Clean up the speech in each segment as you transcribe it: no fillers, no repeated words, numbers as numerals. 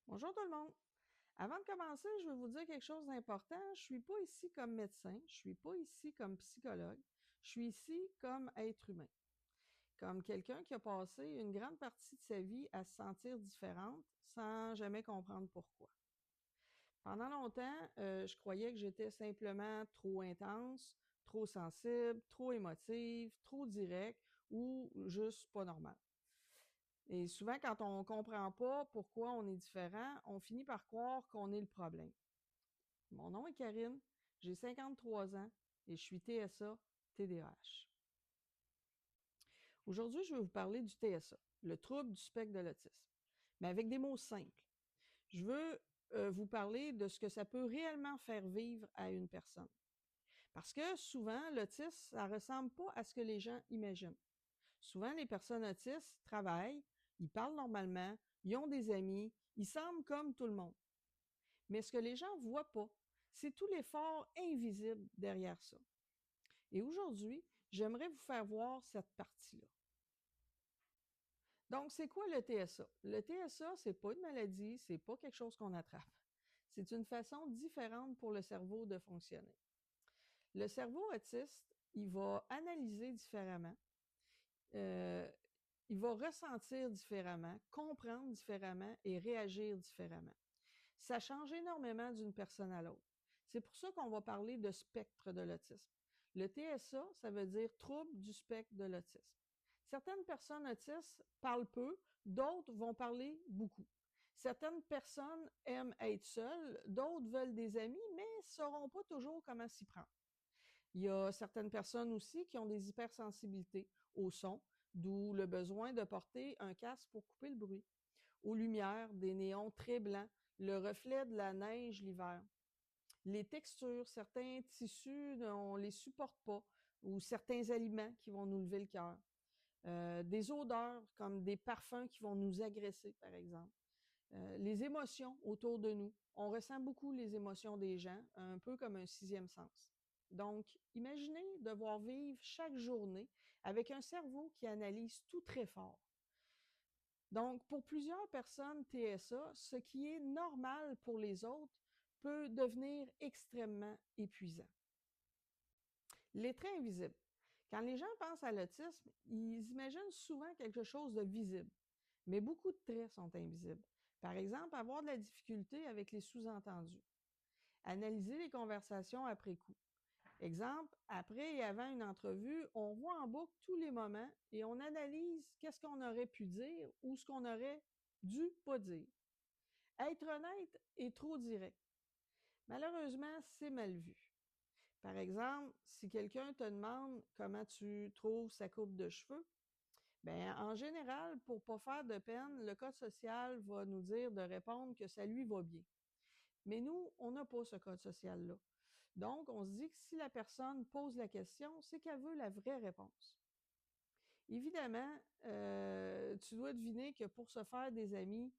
Bonjour tout le monde. Avant de commencer, je veux vous dire quelque chose d'important. Je suis pas ici comme médecin, je suis pas ici comme psychologue, je suis ici comme être humain, comme quelqu'un qui a passé une grande partie de sa vie à se sentir différente sans jamais comprendre pourquoi. Pendant longtemps, je croyais que j'étais simplement trop intense, trop sensible, trop émotive, trop directe ou juste pas normale. Et souvent, quand on comprend pas pourquoi on est différent, on finit par croire qu'on est le problème. Mon nom est Karine, j'ai 53 ans et je suis TSA TDAH. Aujourd'hui, je vais vous parler du TSA, le trouble du spectre de l'autisme, mais avec des mots simples. Je veux vous parler de ce que ça peut réellement faire vivre à une personne. Parce que souvent, l'autisme, ça ressemble pas à ce que les gens imaginent. Souvent, les personnes autistes travaillent, ils parlent normalement, ils ont des amis, ils semblent comme tout le monde. Mais ce que les gens voient pas, c'est tout l'effort invisible derrière ça. Et aujourd'hui, j'aimerais vous faire voir cette partie-là. Donc, c'est quoi le TSA? Le TSA, c'est pas une maladie, c'est pas quelque chose qu'on attrape. C'est une façon différente pour le cerveau de fonctionner. Le cerveau autiste, il va analyser différemment, euh, il va ressentir différemment, comprendre différemment et réagir différemment. Ça change énormément d'une personne à l'autre. C'est pour ça qu'on va parler de spectre de l'autisme. Le TSA, ça veut dire trouble du spectre de l'autisme. Certaines personnes autistes parlent peu, d'autres vont parler beaucoup. Certaines personnes aiment être seules, d'autres veulent des amis, mais ne sauront pas toujours comment s'y prendre. Il y a certaines personnes aussi qui ont des hypersensibilités au son, d'où le besoin de porter un casque pour couper le bruit, aux lumières, des néons très blancs, le reflet de la neige l'hiver. Les textures, certains tissus, on les supporte pas, ou certains aliments qui vont nous lever le cœur. Des odeurs comme des parfums qui vont nous agresser, par exemple. Les émotions autour de nous. On ressent beaucoup les émotions des gens, un peu comme un sixième sens. Donc, imaginez devoir vivre chaque journée avec un cerveau qui analyse tout très fort. Donc, pour plusieurs personnes TSA, ce qui est normal pour les autres peut devenir extrêmement épuisant. Les traits invisibles. Quand les gens pensent à l'autisme, ils imaginent souvent quelque chose de visible, mais beaucoup de traits sont invisibles. Par exemple, avoir de la difficulté avec les sous-entendus. Analyser les conversations après coup. Exemple, après et avant une entrevue, on voit en boucle tous les moments et on analyse qu'est-ce qu'on aurait pu dire ou ce qu'on aurait dû pas dire. Être honnête est trop direct. Malheureusement, c'est mal vu. Par exemple, si quelqu'un te demande comment tu trouves sa coupe de cheveux, ben en général, pour pas faire de peine, le code social va nous dire de répondre que ça lui va bien. Mais nous, on n'a pas ce code social-là. Donc, on se dit que si la personne pose la question, c'est qu'elle veut la vraie réponse. Évidemment, tu dois deviner que pour se faire des amis,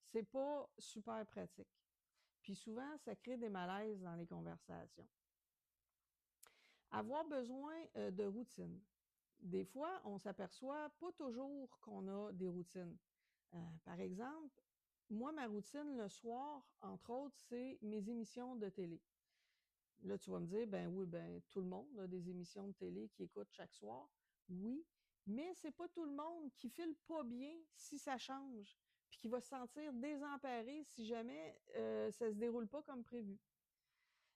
c'est pas super pratique. Puis souvent, ça crée des malaises dans les conversations. Avoir besoin de routine. Des fois, on s'aperçoit pas toujours qu'on a des routines. Par exemple, moi, ma routine le soir, entre autres, c'est mes émissions de télé. Là, tu vas me dire, ben oui, ben tout le monde a des émissions de télé qui écoute chaque soir. Oui, mais c'est pas tout le monde qui file pas bien si ça change, puis qui va se sentir désemparé si jamais ça se déroule pas comme prévu.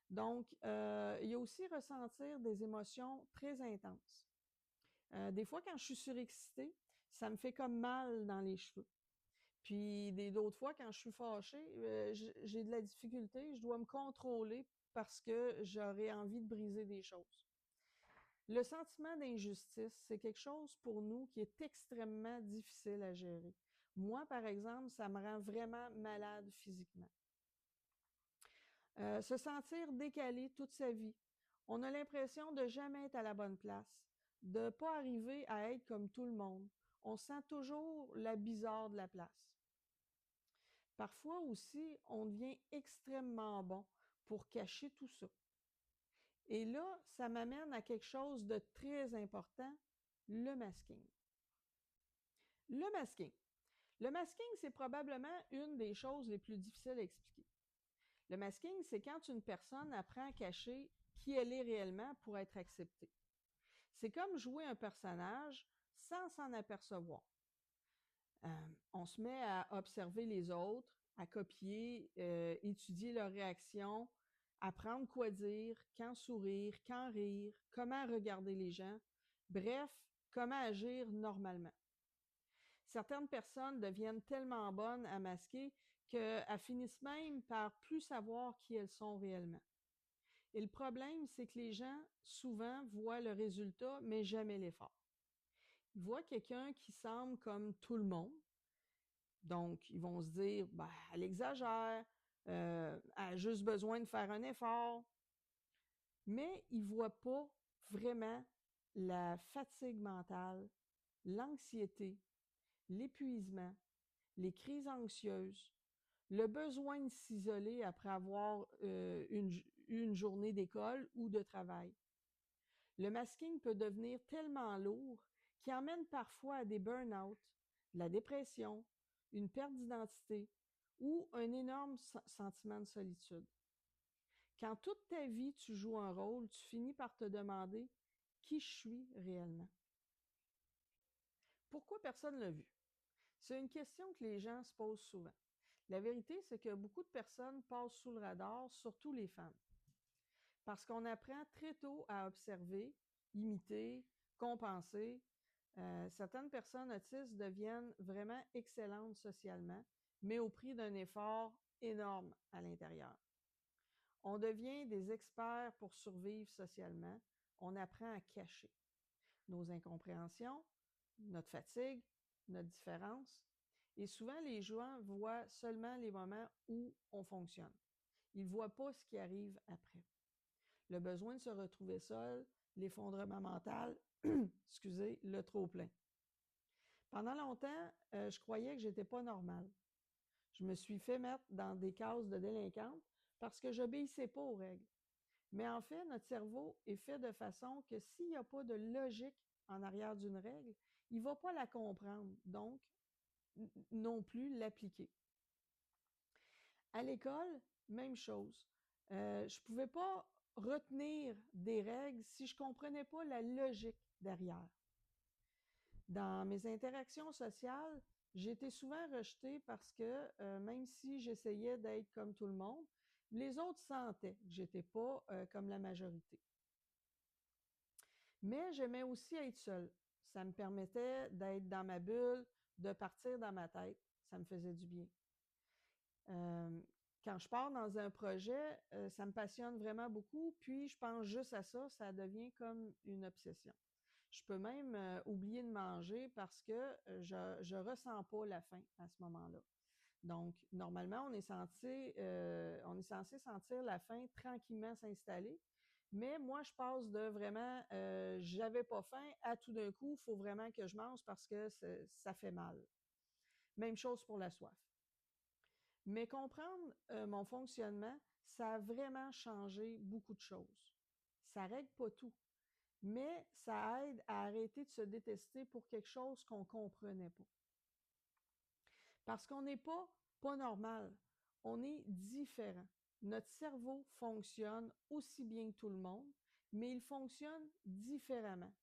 Donc, il y a aussi ressentir des émotions très intenses. Des fois, quand je suis surexcitée, ça me fait comme mal dans les cheveux. Puis d'autres fois, quand je suis fâchée, j'ai de la difficulté, je dois me contrôler parce que j'aurais envie de briser des choses. Le sentiment d'injustice, c'est quelque chose pour nous qui est extrêmement difficile à gérer. Moi, par exemple, ça me rend vraiment malade physiquement. Se sentir décalé toute sa vie. On a l'impression de jamais être à la bonne place, de pas arriver à être comme tout le monde. On sent toujours la bizarre de la place. Parfois aussi, on devient extrêmement bon pour cacher tout ça. Et là, ça m'amène à quelque chose de très important, le masking. Le masking. Le masking, c'est probablement une des choses les plus difficiles à expliquer. Le masking, c'est quand une personne apprend à cacher qui elle est réellement pour être acceptée. C'est comme jouer un personnage sans s'en apercevoir. On se met à observer les autres, à copier, étudier leurs réactions, apprendre quoi dire, quand sourire, quand rire, comment regarder les gens, bref, comment agir normalement. Certaines personnes deviennent tellement bonnes à masquer qu'elles finissent même par plus savoir qui elles sont réellement. Et le problème, c'est que les gens, souvent, voient le résultat, mais jamais l'effort. Ils voient quelqu'un qui semble comme tout le monde. Donc, ils vont se dire, ben, elle exagère, elle a juste besoin de faire un effort. Mais ils ne voient pas vraiment la fatigue mentale, l'anxiété, l'épuisement, les crises anxieuses, le besoin de s'isoler après avoir une journée d'école ou de travail. Le masking peut devenir tellement lourd qu'il emmène parfois à des burn-out, de la dépression, une perte d'identité ou un énorme sentiment de solitude. Quand toute ta vie tu joues un rôle, tu finis par te demander qui je suis réellement. Pourquoi personne ne l'a vu? C'est une question que les gens se posent souvent. La vérité, c'est que beaucoup de personnes passent sous le radar, surtout les femmes. Parce qu'on apprend très tôt à observer, imiter, compenser. Certaines personnes autistes deviennent vraiment excellentes socialement, mais au prix d'un effort énorme à l'intérieur. On devient des experts pour survivre socialement. On apprend à cacher nos incompréhensions, notre fatigue, notre différence. Et souvent, les gens voient seulement les moments où on fonctionne. Ils ne voient pas ce qui arrive après. Le besoin de se retrouver seul, l'effondrement mental, excusez, le trop-plein. Pendant longtemps, je croyais que j'étais pas normale. Je me suis fait mettre dans des cases de délinquante parce que j'obéissais pas aux règles. Mais en fait, notre cerveau est fait de façon que s'il n'y a pas de logique en arrière d'une règle, il ne va pas la comprendre, donc non plus l'appliquer. À l'école, même chose. Je ne pouvais pas retenir des règles si je ne comprenais pas la logique derrière. Dans mes interactions sociales, j'ai été souvent rejetée parce que même si j'essayais d'être comme tout le monde, les autres sentaient que je n'étais pas comme la majorité. Mais j'aimais aussi être seule. Ça me permettait d'être dans ma bulle, de partir dans ma tête. Ça me faisait du bien. Quand je pars dans un projet, ça me passionne vraiment beaucoup, puis je pense juste à ça, ça devient comme une obsession. Je peux même oublier de manger parce que je ressens pas la faim à ce moment-là. Donc, normalement, on est censé sentir la faim tranquillement s'installer. Mais moi, je passe de vraiment j'avais pas faim à tout d'un coup, il faut vraiment que je mange parce que ça fait mal. Même chose pour la soif. Mais comprendre mon fonctionnement, ça a vraiment changé beaucoup de choses. Ça règle pas tout, mais ça aide à arrêter de se détester pour quelque chose qu'on ne comprenait pas. Parce qu'on n'est pas normal, on est différent. Notre cerveau fonctionne aussi bien que tout le monde, mais il fonctionne différemment.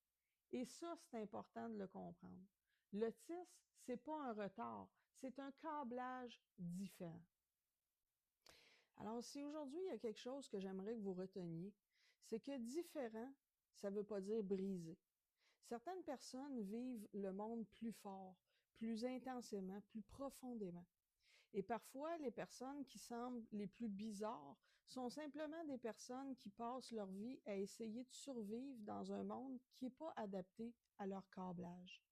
Et ça, c'est important de le comprendre. L'autisme, ce n'est pas un retard, c'est un câblage différent. Alors, si aujourd'hui, il y a quelque chose que j'aimerais que vous reteniez, c'est que différent, ça ne veut pas dire brisé. Certaines personnes vivent le monde plus fort, plus intensément, plus profondément. Et parfois, les personnes qui semblent les plus bizarres sont simplement des personnes qui passent leur vie à essayer de survivre dans un monde qui n'est pas adapté à leur câblage.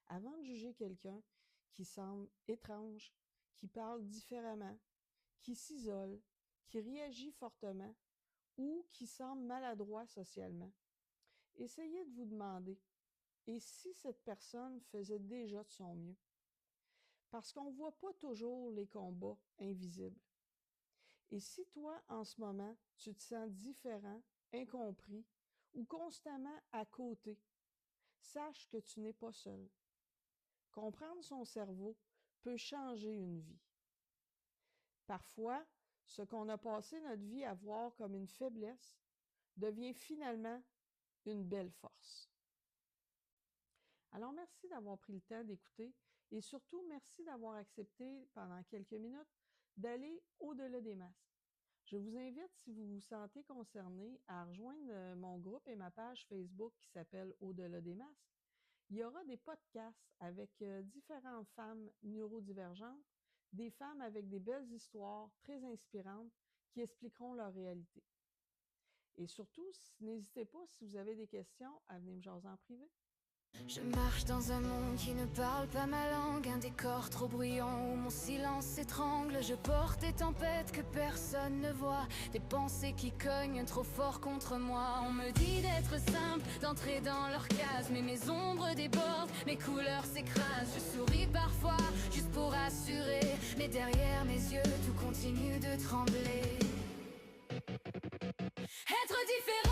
Avant de juger quelqu'un qui semble étrange, qui parle différemment, qui s'isole, qui réagit fortement ou qui semble maladroit socialement, essayez de vous demander, et si cette personne faisait déjà de son mieux? Parce qu'on ne voit pas toujours les combats invisibles. Et si toi, en ce moment, tu te sens différent, incompris ou constamment à côté, sache que tu n'es pas seul. Comprendre son cerveau peut changer une vie. Parfois, ce qu'on a passé notre vie à voir comme une faiblesse devient finalement une belle force. Alors, merci d'avoir pris le temps d'écouter et surtout, merci d'avoir accepté pendant quelques minutes d'aller au-delà des masques. Je vous invite, si vous vous sentez concerné, à rejoindre mon groupe et ma page Facebook qui s'appelle Au-delà des masques. Il y aura des podcasts avec différentes femmes neurodivergentes, des femmes avec des belles histoires très inspirantes qui expliqueront leur réalité. Et surtout, n'hésitez pas, si vous avez des questions, à venir me jaser en privé. Je marche dans un monde qui ne parle pas ma langue, un décor trop bruyant où mon silence s'étrangle. Je porte des tempêtes que personne ne voit, des pensées qui cognent trop fort contre moi. On me dit d'être simple, d'entrer dans leur case, mais mes ombres débordent, mes couleurs s'écrasent. Je souris parfois, juste pour assurer, mais derrière mes yeux, tout continue de trembler. Être différent.